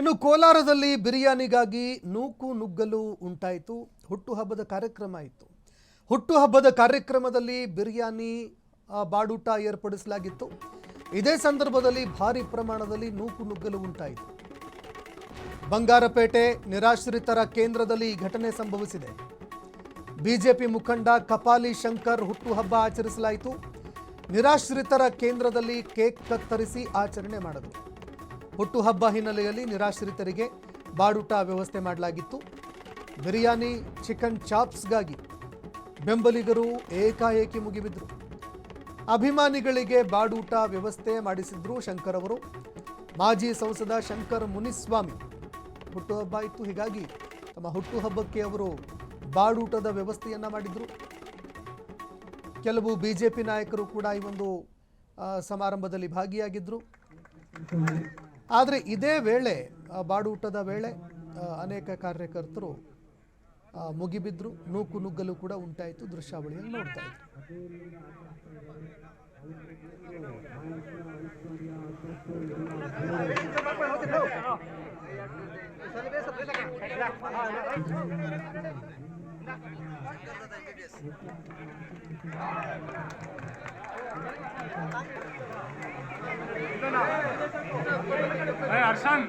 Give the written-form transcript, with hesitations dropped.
ಇನ್ನು ಕೋಲಾರದಲ್ಲಿ ಬಿರಿಯಾನಿಗಾಗಿ ನೂಕು ನುಗ್ಗಲು ಉಂಟಾಯಿತು. ಹುಟ್ಟುಹಬ್ಬದ ಕಾರ್ಯಕ್ರಮ ಇತ್ತು. ಹುಟ್ಟುಹಬ್ಬದ ಕಾರ್ಯಕ್ರಮದಲ್ಲಿ ಬಿರಿಯಾನಿ ಬಾಡೂಟ ಏರ್ಪಡಿಸಲಾಗಿತ್ತು. ಇದೇ ಸಂದರ್ಭದಲ್ಲಿ ಭಾರಿ ಪ್ರಮಾಣದಲ್ಲಿ ನೂಕು ನುಗ್ಗಲು ಉಂಟಾಯಿತು. ಬಂಗಾರಪೇಟೆ ನಿರಾಶ್ರಿತರ ಕೇಂದ್ರದಲ್ಲಿ ಈ ಘಟನೆ ಸಂಭವಿಸಿದೆ. ಬಿಜೆಪಿ ಮುಖಂಡ ಕಪಾಲಿ ಶಂಕರ್ ಹುಟ್ಟುಹಬ್ಬ ಆಚರಿಸಲಾಯಿತು. ನಿರಾಶ್ರಿತರ ಕೇಂದ್ರದಲ್ಲಿ ಕೇಕ್ ಕತ್ತರಿಸಿ ಆಚರಣೆ ಮಾಡಿದರು. ಹುಟ್ಟುಹಬ್ಬ ಹಿನ್ನೆಲೆಯಲ್ಲಿ ನಿರಾಶ್ರಿತರಿಗೆ ಬಾಡೂಟ ವ್ಯವಸ್ಥೆ ಮಾಡಲಾಗಿತ್ತು. ಬಿರಿಯಾನಿ ಚಿಕನ್ ಚಾಪ್ಸ್ಗಾಗಿ ಬೆಂಬಲಿಗರು ಏಕಾಏಕಿ ಮುಗಿಬಿದ್ರು. ಅಭಿಮಾನಿಗಳಿಗೆ ಬಾಡೂಟ ವ್ಯವಸ್ಥೆ ಮಾಡಿಸಿದ್ರು ಶಂಕರ್ ಅವರು. ಮಾಜಿ ಸಂಸದ ಶಂಕರ್ ಮುನಿಸ್ವಾಮಿ ಹುಟ್ಟುಹಬ್ಬ ಇತ್ತು, ಹೀಗಾಗಿ ತಮ್ಮ ಹುಟ್ಟುಹಬ್ಬಕ್ಕೆ ಅವರು ಬಾಡೂಟದ ವ್ಯವಸ್ಥೆಯನ್ನ ಮಾಡಿದ್ರು. ಕೆಲವು ಬಿಜೆಪಿ ನಾಯಕರು ಕೂಡ ಈ ಒಂದು ಸಮಾರಂಭದಲ್ಲಿ ಭಾಗಿಯಾಗಿದ್ರು. ಆದರೆ ಇದೇ ವೇಳೆ ಬಾಡೂಟದ ವೇಳೆ ಅನೇಕ ಕಾರ್ಯಕರ್ತರು ಮುಗಿಬಿದ್ರು. ನೂಕು ನುಗ್ಗಲು ಕೂಡ ಉಂಟಾಯಿತು. ದೃಶ್ಯಾವಳಿಯಲ್ಲಿ ನೋಡ್ತಾ ಇದ್ರು. अर्शन